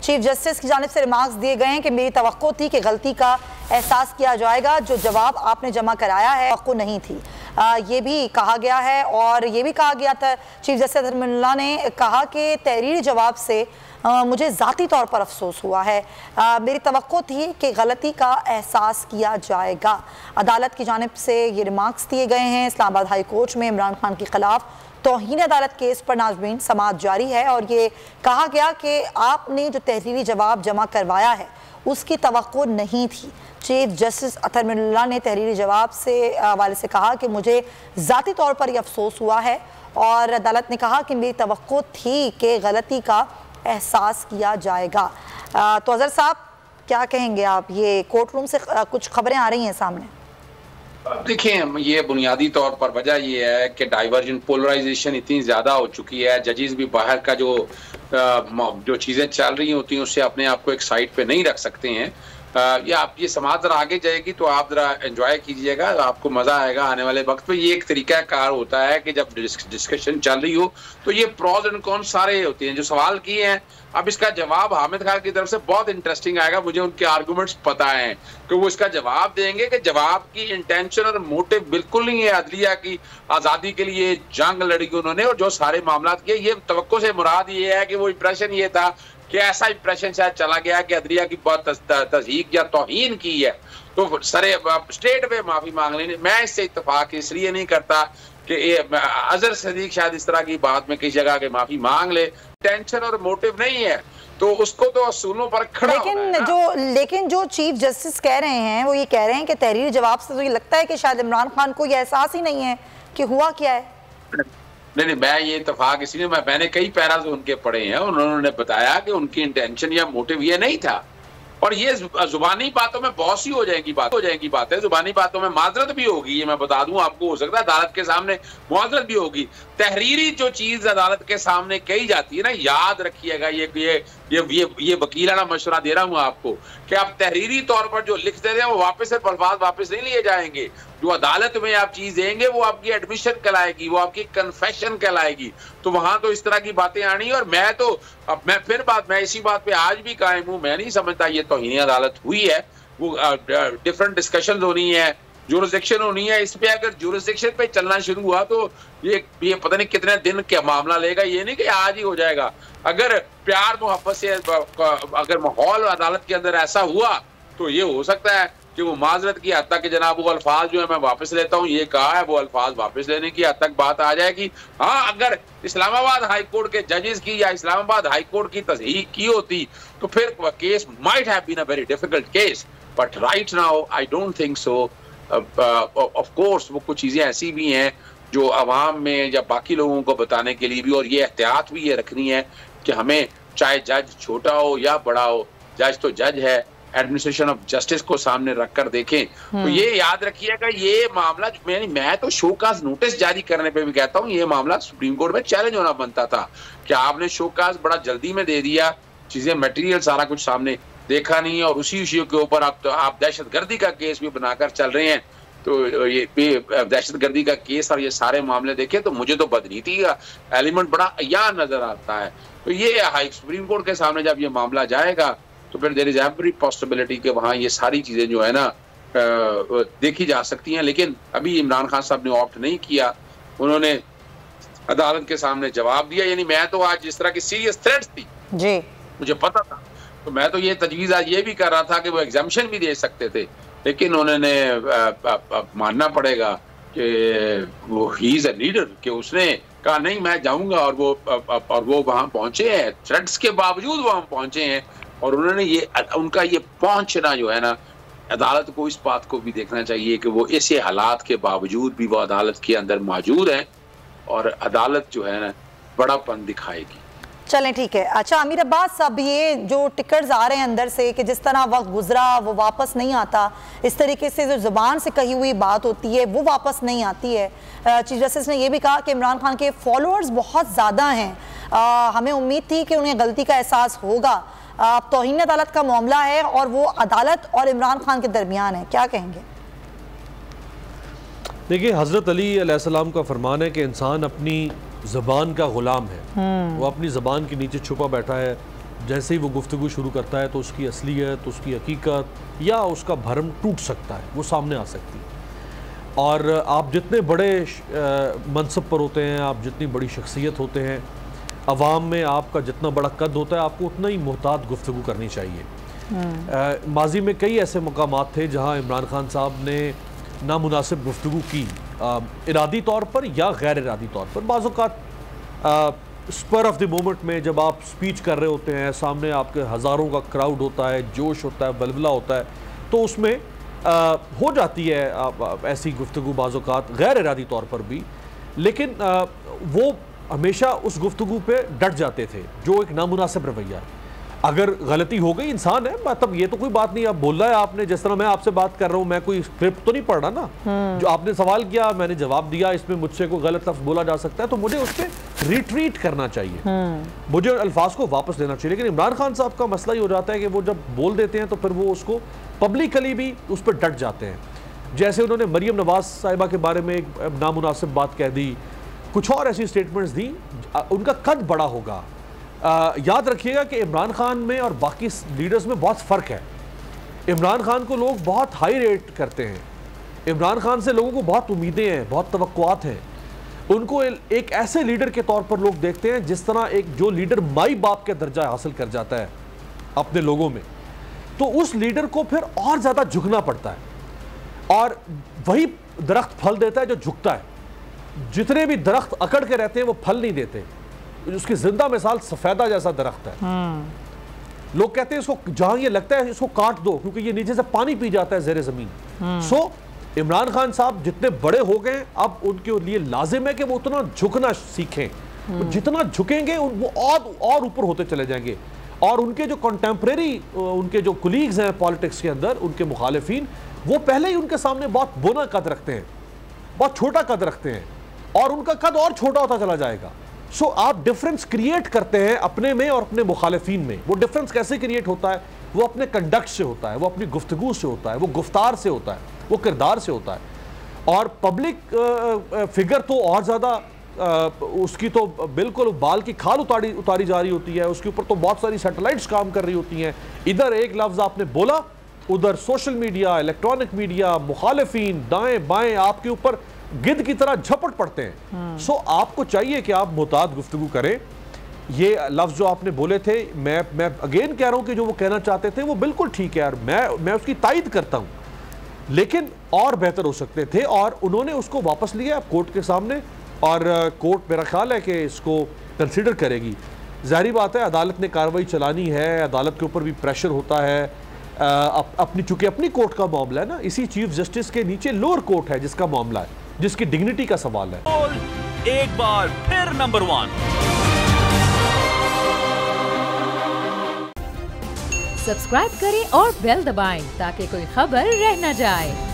Chief justice की जानिब से रिमार्क्स दिए गए हैं कि मेरी तवक्को थी कि गलती का एहसास किया जाएगा, जो जवाब आपने जमा कराया है तवक्को नहीं थी। ये भी कहा गया है और ये भी कहा गया था, चीफ जस्टिस अतरमुल्ला ने कहा कि तहरीरी जवाब से मुझे ज़ाती तौर पर अफसोस हुआ है, मेरी तवक्को थी कि गलती का एहसास किया जाएगा। अदालत की जानिब से ये रिमार्क्स दिए गए हैं। इस्लामाबाद हाई कोर्ट में इमरान खान के खिलाफ तौहीन अदालत केस पर नाज़रीन समाअत जारी है और ये कहा गया कि आपने जो तहरीरी जवाब जमा करवाया है उसकी तवक्को नहीं थी। चीफ जस्टिस अतरमुल्ला ने तहरीरी जवाब से हवाले से कहा कि मुझे ज़ाती तौर पर यह अफसोस हुआ है और अदालत ने कहा कि मेरी तवक्को थी कि गलती का एहसास किया जाएगा। तो अज़हर साहब क्या कहेंगे आप, ये कोर्ट रूम से कुछ खबरें आ रही हैं सामने? देखिए, ये बुनियादी तौर पर वजह ये है कि डाइवर्जन पोलराइजेशन इतनी ज़्यादा हो चुकी है, जजेस भी बाहर का जो चीज़ें चल रही होती हैं उससे अपने आप को एक साइड पे नहीं रख सकते हैं। या आप ये समाज ज़रा आगे जाएगी तो आप ज़रा एंजॉय कीजिएगा, आपको मज़ा आएगा आने वाले वक्त में। ये एक तरीका कार होता है कि जब डिस्कशन चल रही हो तो ये प्रॉज एंड कॉन सारे होते हैं। जो सवाल किए हैं, अब इसका जवाब हामिद खान की तरफ से बहुत इंटरेस्टिंग आएगा। मुझे उनके आर्गूमेंट्स पता हैं कि वो इसका जवाब देंगे कि जवाब की इंटेंशन और मोटिव बिल्कुल नहीं है अदलिया की आज़ादी के लिए जंग लड़ी उन्होंने और जो सारे मामला किए। ये तवक्को से मुराद ये है कि वो इंप्रेशन ये था कि ऐसा इंप्रेशन शायद चला गया कि अदलिया की बहुत तज़हीक या तौहीन की है तो सरे स्टेट पे माफी मांग लेनी। मैं इससे इत्तेफाक इसलिए नहीं करता कि अजहर सदीक शायद इस तरह की बात में किसी जगह के माफी मांग ले, टेंशन और मोटिव नहीं है तो उसको तो असूलों पर खड़ा लेकिन जो चीफ जस्टिस कह रहे हैं वो ये कह रहे हैं कि तहरीरी जवाब से तो ये लगता है कि शायद इमरान खान को ये एहसास ही नहीं है कि हुआ क्या है। नहीं, मैं ये इत्तेफाक इसलिए मैंने कई पैराज उनके पढ़े हैं, उन्होंने बताया कि उनकी इंटेंशन या मोटिव ये नहीं था। और ये जुबानी बातों में बहुत सी हो जाएगी बातें, जुबानी बातों में माजरत भी होगी, ये मैं बता दूं आपको, हो सकता है अदालत के सामने मुआजरत भी होगी। तहरीरी जो चीज अदालत के सामने कही जाती है ना, याद रखिएगा, ये वकीलाना मशवरा दे रहा हूं आपको कि आप तहरीरी तौर पर जो लिख दे रहे हैं वो वापस सिर्फ अल्फाज वापस नहीं लिए जाएंगे। जो अदालत में आप चीज देंगे वो आपकी एडमिशन कहलाएगी, वो आपकी कन्फेशन कहलाएगी। तो वहां तो इस तरह की बातें आनी। और मैं इसी बात पे आज भी कायम हूं, मैं नहीं समझता ये तौहीन अदालत हुई है। वो डिफरेंट डिस्कशन होनी है, जुरिसडिक्शन होनी है। इस पे अगर जुरिसडिक्शन पे चलना शुरू हुआ तो ये पता नहीं कितने दिन क्या मामला लेगा, ये नहीं कि आज ही हो जाएगा। अगर प्यार मोहब्बत से अगर माहौल अदालत के अंदर ऐसा हुआ तो ये हो सकता है कि वो माजरत की हद तक कि जनाब वो अल्फाज जो है मैं वापस लेता हूँ, ये कहा है, वो अल्फाज वापस लेने की हद तक बात आ जाएगी। हाँ, अगर इस्लामाबाद हाई कोर्ट के जजेस की या इस्लामाबाद हाई कोर्ट की तस्दीक की होती तो फिर case might have been a very difficult case, but right now I don't think so. Of course वो कुछ चीजें ऐसी भी हैं जो अवाम में या बाकी लोगों को बताने के लिए भी, और ये एहतियात भी ये रखनी है कि हमें चाहे जज छोटा हो या बड़ा हो, जज तो जज है, एडमिनिस्ट्रेशन ऑफ जस्टिस को सामने रखकर देखें। तो ये याद रखिएगा, ये मामला मैं तो शोकाज नोटिस जारी करने पे भी कहता हूँ, ये मामला सुप्रीम कोर्ट में चैलेंज होना बनता था कि आपने शोकाज बड़ा जल्दी में दे दिया, चीजें मटेरियल सारा कुछ सामने देखा नहीं, और उसी इश्यू के ऊपर आप दहशतगर्दी का केस भी बनाकर चल रहे हैं। तो ये दहशतगर्दी का केस और ये सारे मामले देखे तो मुझे तो बदनीति का एलिमेंट बड़ा अय्यान नजर आता है। तो ये हाई सुप्रीम कोर्ट के सामने जब ये मामला जाएगा तो फिर देयर इज एवरी पॉसिबिलिटी कि वहाँ ये सारी चीजें जो है ना देखी जा सकती हैं। लेकिन अभी इमरान खान साहब ने ऑप्ट नहीं किया, उन्होंने अदालत के सामने जवाब दिया। यानी मैं तो आज जिस तरह की सीरियस थ्रेट्स थी जी, मुझे पता था, तो मैं तो ये तजवीज़ आज ये भी कर रहा था कि वो एग्जामिशन भी दे सकते थे, लेकिन उन्होंने मानना पड़ेगा कि वो ही इज अ लीडर, कि उसने कहा नहीं मैं जाऊंगा, और वो वहां पहुंचे हैं, थ्रेट्स के बावजूद वहां पहुंचे हैं। और उन्होंने उनका ये पहुंचना जो है ना, अदालत को इस बात को भी देखना चाहिए कि वो ऐसे हालात के बावजूद भी वो अदालत के अंदर मौजूद हैं और अदालत जो है ना बड़ापन दिखाएगी। चलें ठीक है। अच्छा अमीर अब्बास, अब ये जो टिकट्स आ रहे हैं अंदर से कि जिस तरह वक्त गुजरा वो वापस नहीं आता, इस तरीके से जो ज़ुबान से कही हुई बात होती है वो वापस नहीं आती है। चीफ जस्टिस ने यह भी कहा कि इमरान खान के फॉलोअर्स बहुत ज़्यादा हैं, हमें उम्मीद थी कि उन्हें गलती का एहसास होगा। तौहीन अदालत का मामला है और वो अदालत और इमरान खान के दरमियान है, क्या कहेंगे? देखिए, हज़रत अली अलैहिस्सलाम का फरमान है कि इंसान अपनी ज़बान का ग़ुलाम है। वो अपनी ज़बान के नीचे छुपा बैठा है, जैसे ही वो गुफ्तगू शुरू करता है तो उसकी असलियत, उसकी हकीकत या उसका भरम टूट सकता है, वो सामने आ सकती है। और आप जितने बड़े मनसब पर होते हैं, आप जितनी बड़ी शख्सियत होते हैं, अवाम में आपका जितना बड़ा कद होता है, आपको उतना ही मोहतात गुफ्तगू करनी चाहिए। माजी में कई ऐसे मकामात थे जहाँ इमरान खान साहब ने नामुनासिब गुफ्तगू की, इरादी तौर पर या गैर इरादी तौर पर। बाज़ औक़ात स्पर ऑफ द मोमेंट में जब आप स्पीच कर रहे होते हैं, सामने आपके हज़ारों का क्राउड होता है, जोश होता है, बलबला होता है, तो उसमें हो जाती है ऐसी गुफ्तगू बाज़ औक़ात गैर इरादी तौर पर भी। लेकिन वो हमेशा उस गुफ्तगू पे डट जाते थे, जो एक नामुनासिब रवैया है। अगर गलती हो गई, इंसान है, मतलब ये तो कोई बात नहीं। अब बोल रहा है आपने, जिस तरह मैं आपसे बात कर रहा हूँ, मैं कोई स्क्रिप्ट तो नहीं पढ़ रहा ना। जो आपने सवाल किया, मैंने जवाब दिया, इसमें मुझसे कोई गलत लफ्ज़ बोला जा सकता है तो मुझे उस पर रिट्रीट करना चाहिए, मुझे अल्फाज को वापस लेना चाहिए। लेकिन इमरान खान साहब का मसला ये हो जाता है कि वो जब बोल देते हैं तो फिर वो उसको पब्लिकली भी उस पर डट जाते हैं। जैसे उन्होंने मरियम नवाज साहिबा के बारे में एक नामुनासिब बात कह दी, कुछ और ऐसी स्टेटमेंट्स दी। उनका कद बड़ा होगा। याद रखिएगा कि इमरान खान में और बाकी लीडर्स में बहुत फ़र्क है। इमरान खान को लोग बहुत हाई रेट करते हैं, इमरान खान से लोगों को बहुत उम्मीदें हैं, बहुत तवक्कुआत हैं। उनको एक ऐसे लीडर के तौर पर लोग देखते हैं जिस तरह एक जो लीडर माई बाप के दर्जा हासिल कर जाता है अपने लोगों में, तो उस लीडर को फिर और ज़्यादा झुकना पड़ता है। और वही दरख्त फल देता है जो झुकता है। जितने भी दरख्त अकड़ के रहते हैं वो फल नहीं देते। उसकी जिंदा मिसाल सफेदा जैसा दरख्त है। लोग कहते हैं इसको, जहां ये लगता है इसको काट दो क्योंकि ये नीचे से पानी पी जाता है जेरे जमीन। सो इमरान खान साहब जितने बड़े हो गए, अब उनके लिए लाजिम है कि वो उतना झुकना सीखें। जितना झुकेंगे वो और ऊपर होते चले जाएंगे। और उनके जो कंटेम्प्रेरी, उनके जो कुलीग्स हैं पॉलिटिक्स के अंदर, उनके मुखालिफिन, वो पहले ही उनके सामने बहुत बोना कद रखते हैं, बहुत छोटा कद रखते हैं, और उनका कद और छोटा होता चला जाएगा। सो आप डिफरेंस क्रिएट करते हैं अपने में और अपने मुखालिफिन में। वो डिफरेंस कैसे क्रिएट होता है? वो अपने कंडक्ट से होता है, वो अपनी गुफ्तगू से होता है, वो गुफ्तार से होता है, वो किरदार से होता है। और पब्लिक फिगर तो और ज़्यादा उसकी तो बिल्कुल बाल की खाल उतारी जा रही होती है। उसके ऊपर तो बहुत सारी सैटेलाइट्स काम कर रही होती हैं। इधर एक लफ्ज़ आपने बोला, उधर सोशल मीडिया, इलेक्ट्रॉनिक मीडिया, मुखालिफिन दाएं बाएं आपके ऊपर गिद्ध की तरह झपट पड़ते हैं। सो आपको चाहिए कि आप मुताद गुफ्तगू करें। ये लफ्ज़ जो आपने बोले थे, मैं अगेन कह रहा हूं कि जो वो कहना चाहते थे वो बिल्कुल ठीक है, और मैं उसकी तायद करता हूं, लेकिन और बेहतर हो सकते थे। और उन्होंने उसको वापस लिया कोर्ट के सामने, और कोर्ट मेरा ख्याल है कि इसको कंसिडर करेगी। ज़ाहिर बात है, अदालत ने कार्रवाई चलानी है, अदालत के ऊपर भी प्रेशर होता है। अपनी चूंकि अपनी कोर्ट का मामला है ना, इसी चीफ जस्टिस के नीचे लोअर कोर्ट है जिसका मामला है, जिसकी डिग्निटी का सवाल है। एक बार फिर नंबर 1 सब्सक्राइब करें और बेल दबाएं ताकि कोई खबर रह न जाए।